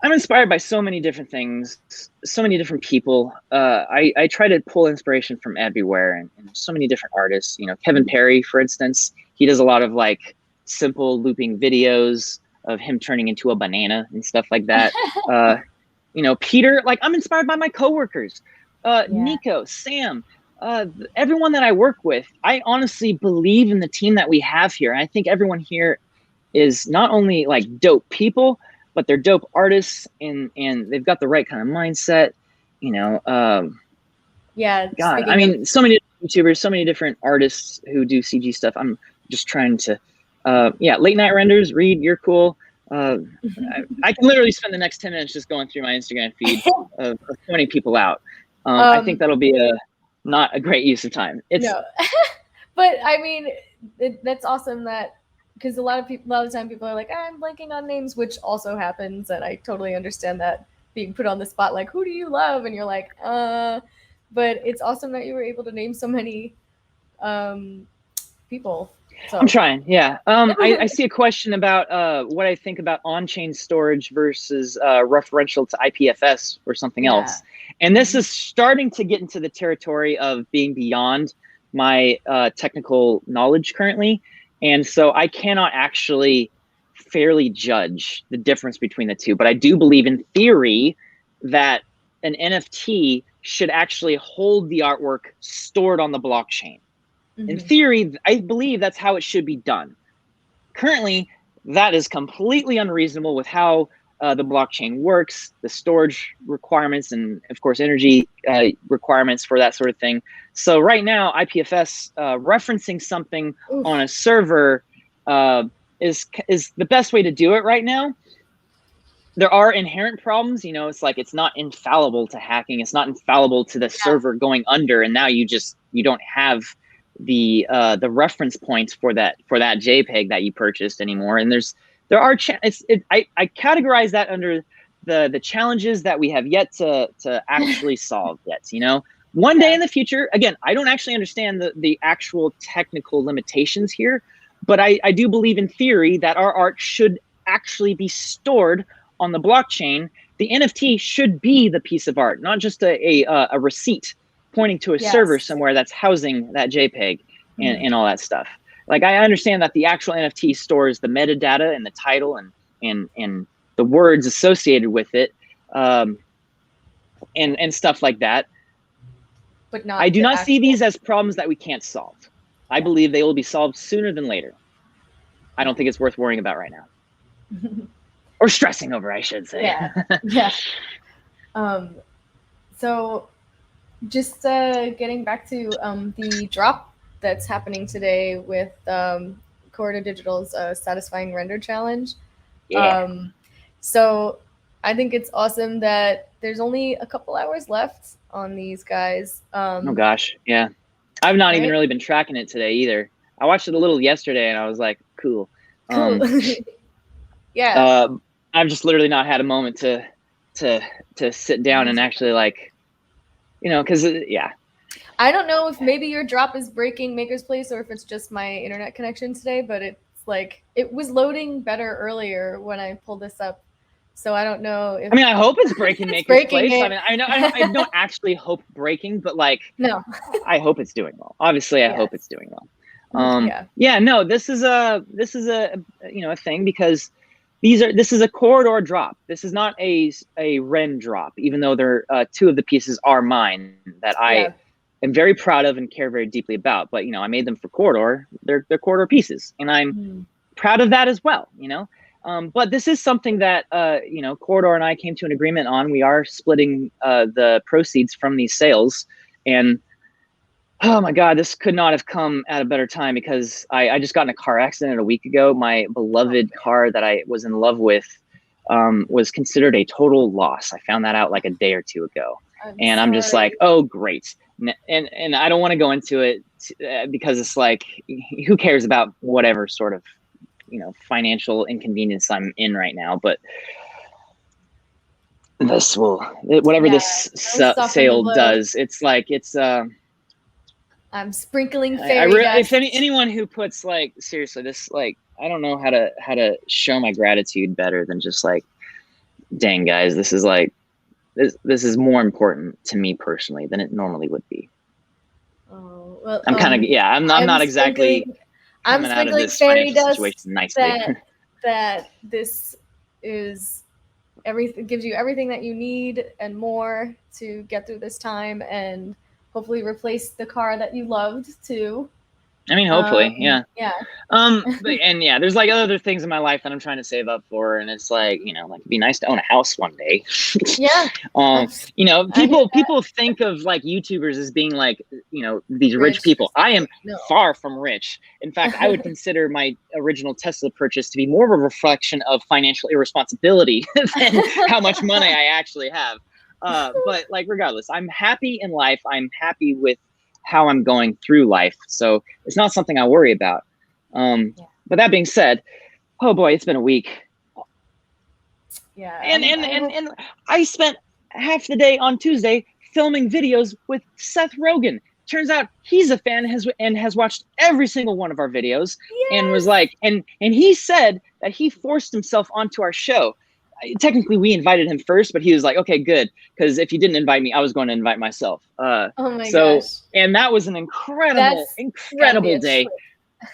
I'm inspired by so many different things, so many different people. I try to pull inspiration from everywhere, and so many different artists. You know, Kevin Perry, for instance, he does a lot of like simple looping videos of him turning into a banana and stuff like that. You know, Peter, like I'm inspired by my coworkers, Nico, Sam, everyone that I work with. I honestly believe in the team that we have here. And I think everyone here is not only like dope people, but they're dope artists, and they've got the right kind of mindset, you know. God, I mean, so many YouTubers, so many different artists who do CG stuff. I'm just trying to, late night renders, Reed, you're cool. I can literally spend the next 10 minutes just going through my Instagram feed of pointing people out. I think that'll be not a great use of time. No, but I mean, that's awesome that, because a lot of the time people are like, I'm blanking on names, which also happens, and I totally understand that, being put on the spot, like, who do you love? And you're like, but it's awesome that you were able to name so many people. So. I'm trying, yeah. I see a question about what I think about on-chain storage versus referential to IPFS or something else. And this is starting to get into the territory of being beyond my technical knowledge currently. And so I cannot actually fairly judge the difference between the two. But I do believe in theory that an NFT should actually hold the artwork stored on the blockchain. In theory, I believe that's how it should be done. Currently, that is completely unreasonable with how the blockchain works, the storage requirements, and of course energy requirements for that sort of thing. So right now, IPFS referencing something on a server is the best way to do it right now. There are inherent problems, you know. It's like it's not infallible to hacking. It's not infallible to the server going under, and now you don't have the reference points for that JPEG that you purchased anymore. And there are I categorize that under the challenges that we have yet to actually solve yet. You know, one day in the future, again, I don't actually understand the actual technical limitations here, but I do believe in theory that our art should actually be stored on the blockchain. The NFT should be the piece of art, not just a receipt pointing to a server somewhere that's housing that JPEG and all that stuff. Like, I understand that the actual NFT stores the metadata and the title and the words associated with it, and stuff like that. But not. I do not see these as problems that we can't solve. I believe they will be solved sooner than later. I don't think it's worth worrying about right now. Or stressing over, I should say. Yeah. So just getting back to the drop that's happening today with Corridor Digital's Satisfying Render Challenge. So I think it's awesome that there's only a couple hours left on these guys. Oh gosh, yeah. I've not even really been tracking it today either. I watched it a little yesterday and I was like, cool. Yeah. I've just literally not had a moment to sit down and actually, like, you know, because I don't know if maybe your drop is breaking Maker's Place or if it's just my internet connection today, but it's like it was loading better earlier when I pulled this up. So I don't know if, I mean, I hope it's breaking Maker's Place. It. I mean, I don't actually hope breaking, but like, no, I hope it's doing well. Obviously, I hope it's doing well. No, this is a you know, a thing, because this is a corridor drop. This is not a Wren drop, even though they're two of the pieces are mine that I am very proud of and care very deeply about. But, you know, I made them for corridor. They're corridor pieces, and I'm proud of that as well, you know. But this is something that you know, Corridor and I came to an agreement on. We are splitting the proceeds from these sales, and oh my God, this could not have come at a better time, because I just got in a car accident a week ago. My beloved car that I was in love with was considered a total loss. I found that out like a day or two ago. I'm just like, oh, great. And I don't want to go into it because it's like, who cares about whatever sort of, you know, financial inconvenience I'm in right now. But this will, whatever this sale does, it's like, it's I'm sprinkling fairy dust. If anyone who puts, like, seriously, this, like, I don't know how to show my gratitude better than just like, dang guys, this is like, this is more important to me personally than it normally would be. Oh, well, I'm kind of, I'm not exactly coming out of this financial situation nicely. That this is everything, gives you everything that you need and more to get through this time, and hopefully replace the car that you loved too. I mean, hopefully, Yeah. And yeah, there's like other things in my life that I'm trying to save up for, and it's like, you know, like, it'd be nice to own a house one day. Yeah. You know, people think of like YouTubers as being like, you know, these rich people. I am far from rich. In fact, I would consider my original Tesla purchase to be more of a reflection of financial irresponsibility than how much money I actually have. But like, regardless, I'm happy in life. I'm happy with how I'm going through life. So it's not something I worry about. But that being said, oh boy, it's been a week. Yeah. And I spent half the day on Tuesday filming videos with Seth Rogen. Turns out he's a fan and has watched every single one of our videos. And was like, and he said that he forced himself onto our show. Technically, we invited him first, but he was like, okay, good. Because if you didn't invite me, I was going to invite myself. Oh my gosh. And that was an incredible day.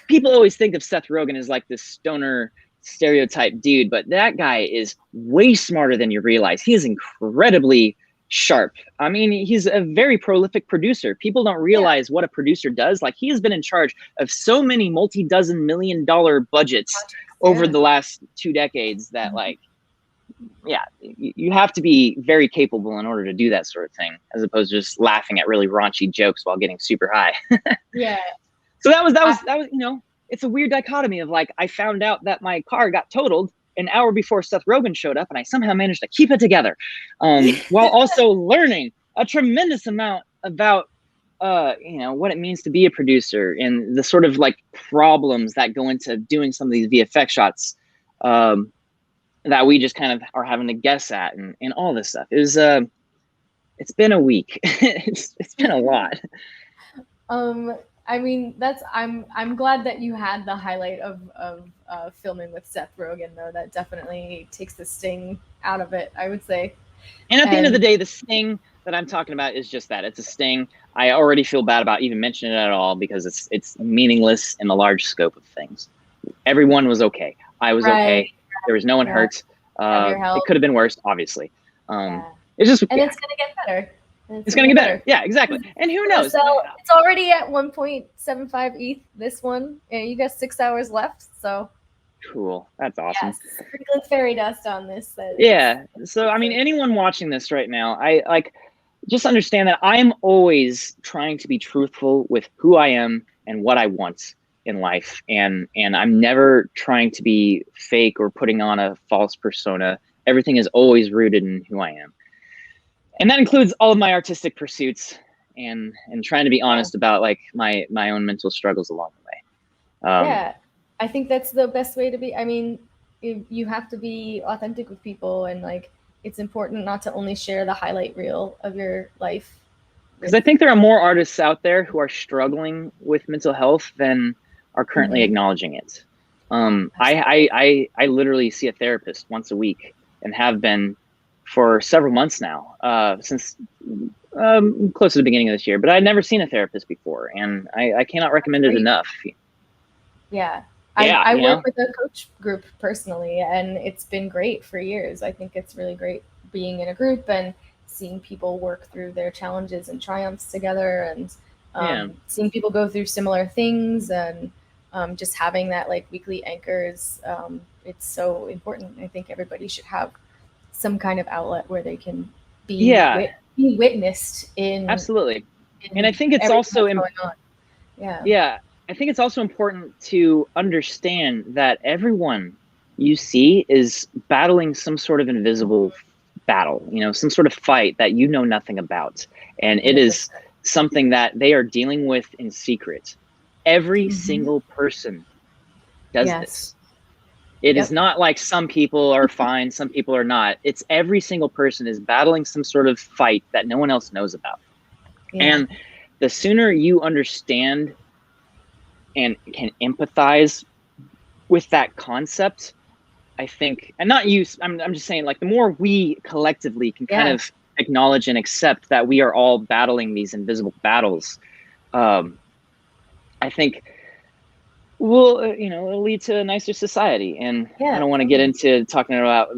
People always think of Seth Rogen as like this stoner stereotype dude, but that guy is way smarter than you realize. He is incredibly sharp. I mean, he's a very prolific producer. People don't realize what a producer does. Like, he has been in charge of so many multi-dozen $million budgets over the last 2 decades that, like, yeah, you have to be very capable in order to do that sort of thing, as opposed to just laughing at really raunchy jokes while getting super high. Yeah. So that was, you know, it's a weird dichotomy of like, I found out that my car got totaled an hour before Seth Rogen showed up, and I somehow managed to keep it together, while also learning a tremendous amount about, you know, what it means to be a producer and the sort of like problems that go into doing some of these VFX shots, that we just kind of are having to guess at, and all this stuff. It was, it's been a week. It's been a lot. I mean, I'm glad that you had the highlight of filming with Seth Rogen, though. That definitely takes the sting out of it, I would say. And at the end of the day, the sting that I'm talking about is just that. It's a sting. I already feel bad about even mentioning it at all, because it's meaningless in the large scope of things. Everyone was okay. I was okay. There was no one hurt. It could have been worse, obviously. It's just, and it's gonna get better. It's gonna get better. Yeah, exactly. And who knows? So it's already at 1.75 ETH. This one, and you got 6 hours left. So cool. That's awesome. Yes, sprinkling fairy dust on this. Yeah. So I mean, anyone watching this right now, I like, just understand that I'm always trying to be truthful with who I am and what I want in life, and I'm never trying to be fake or putting on a false persona. Everything is always rooted in who I am, and that includes all of my artistic pursuits, and trying to be honest about like my own mental struggles along the way. Yeah, I think that's the best way to be. I mean, you have to be authentic with people, and like, it's important not to only share the highlight reel of your life. Because I think there are more artists out there who are struggling with mental health than are currently acknowledging it. I literally see a therapist once a week, and have been for several months now, since close to the beginning of this year. But I'd never seen a therapist before, and I cannot recommend it enough. Yeah. I work with a coach group personally, and it's been great for years. I think it's really great being in a group and seeing people work through their challenges and triumphs together, and seeing people go through similar things, and just having that like weekly anchors. It's so important. I think everybody should have some kind of outlet where they can be witnessed in. Absolutely. And I think it's also I think it's also important to understand that everyone you see is battling some sort of invisible battle, you know, some sort of fight that you know nothing about. And it is something that they are dealing with in secret. Every single person does this. It is not like some people are fine, some people are not. It's every single person is battling some sort of fight that no one else knows about. And the sooner you understand and can empathize with that concept, I think, and not you, I'm just saying, like, the more we collectively can kind of acknowledge and accept that we are all battling these invisible battles, I think will, you know, it'll lead to a nicer society. And I don't want to get into talking about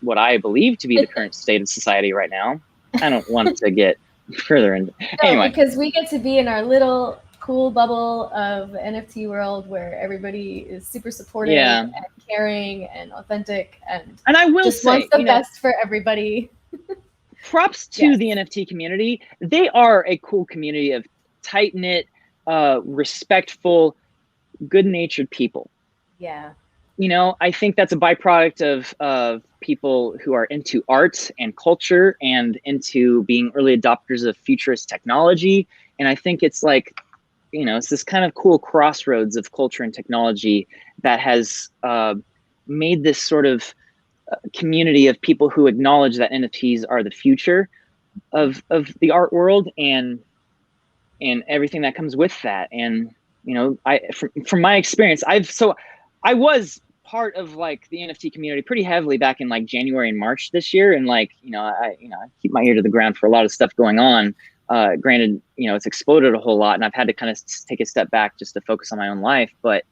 what I believe to be the current state of society right now. I don't want to get further into anyway, because we get to be in our little cool bubble of NFT world where everybody is super supportive and caring and authentic, and I will just say, wants the best for everybody. Props to the NFT community. They are a cool community of tight-knit, respectful, good-natured people. Yeah. You know, I think that's a byproduct of people who are into art and culture and into being early adopters of futurist technology. And I think it's like, you know, it's this kind of cool crossroads of culture and technology that has made this sort of community of people who acknowledge that NFTs are the future of the art world, and everything that comes with that. And, you know, from my experience, I was part of like the NFT community pretty heavily back in like January and March this year. And like, I keep my ear to the ground for a lot of stuff going on. Granted, you know, it's exploded a whole lot, and I've had to kind of take a step back just to focus on my own life. But,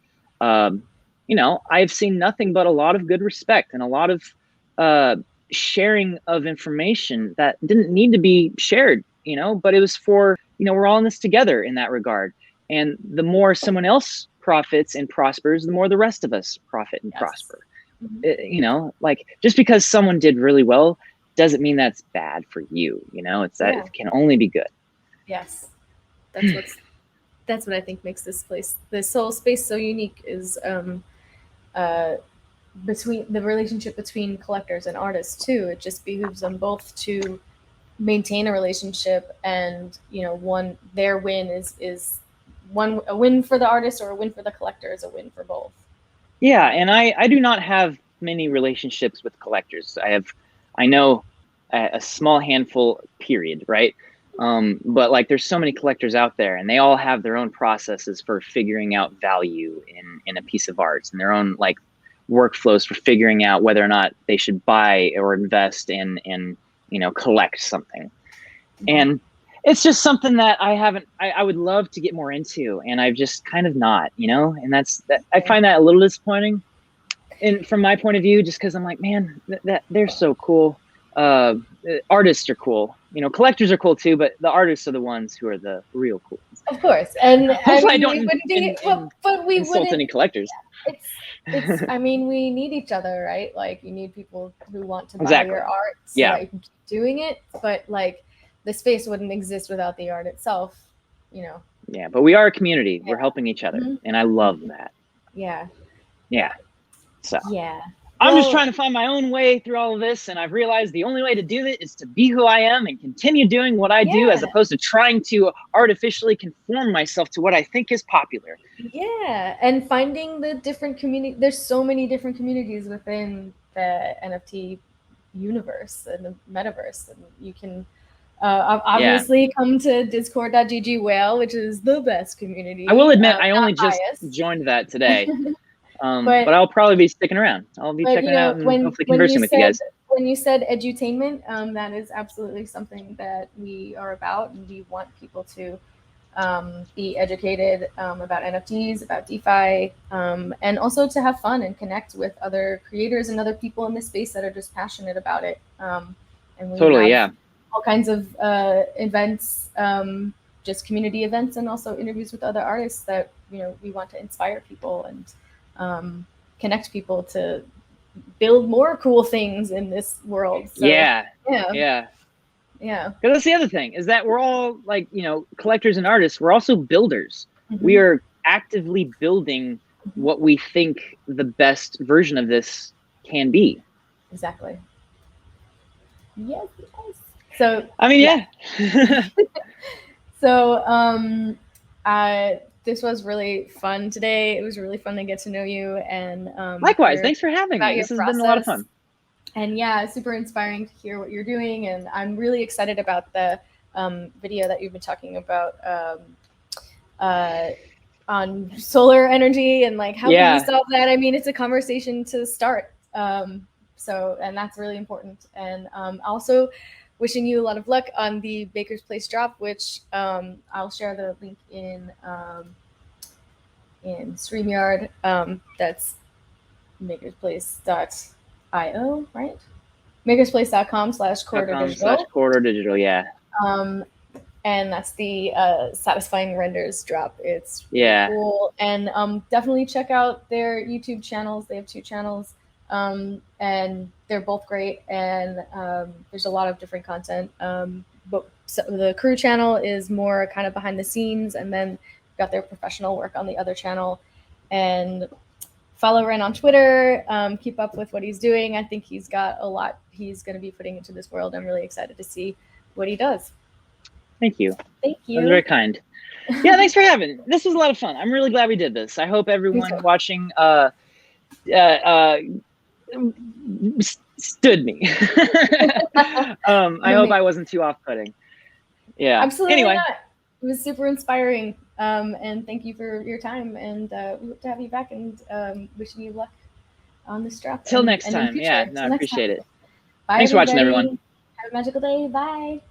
you know, I've seen nothing but a lot of good respect and a lot of sharing of information that didn't need to be shared, you know, but it was for, you know, we're all in this together in that regard. And the more someone else profits and prospers, the more the rest of us profit and prosper. you know, like just because someone did really well doesn't mean that's bad for you. You know, it's that it can only be good. Yes, that's what I think makes this whole space so unique, is between the relationship between collectors and artists too. It just behooves them both to maintain a relationship, and you know, their win is a win for the artist, or a win for the collector is a win for both. Yeah, and I do not have many relationships with collectors. I know a small handful, period, right? But like there's so many collectors out there, and they all have their own processes for figuring out value in a piece of art, and their own like workflows for figuring out whether or not they should buy or invest in you know, collect something. And it's just something that I would love to get more into, and I've just kind of not, you know, and I find that a little disappointing. And from my point of view, just because I'm like, man, that they're so cool. Artists are cool, you know, collectors are cool too, but the artists are the ones who are the real cool ones. Of course. And hopefully I don't we insult wouldn't, any collectors. It's I mean, we need each other, right? Like you need people who want to buy Exactly. your art so that you can keep doing it. But like the space wouldn't exist without the art itself, you know. Yeah, but we are a community. We're helping each other, and I love that. Yeah. So yeah. I'm just trying to find my own way through all of this, and I've realized the only way to do it is to be who I am and continue doing what I do, as opposed to trying to artificially conform myself to what I think is popular. Yeah, and finding the different community. There's so many different communities within the NFT universe and the metaverse, and you can obviously come to discord.gg whale, which is the best community. I will admit, I only just joined that today. But I'll probably be sticking around. I'll be checking it out and hopefully conversing with you guys. When you said edutainment, that is absolutely something that we are about, and we want people to be educated about NFTs, about DeFi, and also to have fun and connect with other creators and other people in this space that are just passionate about it. And we have all kinds of events, just community events, and also interviews with other artists that, you know, we want to inspire people and connect people to build more cool things in this world. So, yeah. Because that's the other thing, is that we're all like, you know, collectors and artists. We're also builders. We are actively building what we think the best version of this can be. Exactly. Yes. So I mean, So this was really fun today. It was really fun to get to know you, and likewise, thanks for having me. This has been a lot of fun. And yeah, super inspiring to hear what you're doing, and I'm really excited about the video that you've been talking about on solar energy and like how can we solve that. I mean, it's a conversation to start. And that's really important. And also wishing you a lot of luck on the Baker's Place drop, which I'll share the link in StreamYard. That's makersplace.io, right? makersplace.com/corridor digital. Yeah. And that's the Satisfying Renders drop. It's really cool. And definitely check out their YouTube channels. They have 2 channels. And they're both great, and there's a lot of different content, but the crew channel is more kind of behind the scenes, and then got their professional work on the other channel. And follow Wren on Twitter, keep up with what he's doing. I think he's got a lot he's going to be putting into this world. I'm really excited to see what he does. Thank you. That was very kind. Yeah, thanks for having me. This was a lot of fun. I'm really glad we did this. I hope everyone watching stood me. I hope I wasn't too off-putting. Yeah. Absolutely anyway. Not. It was super inspiring. And thank you for your time. And we hope to have you back, and wishing you luck on this drop. Till next time. Yeah, no, I appreciate it. Bye, Thanks for watching, everyone. Have a magical day. Bye.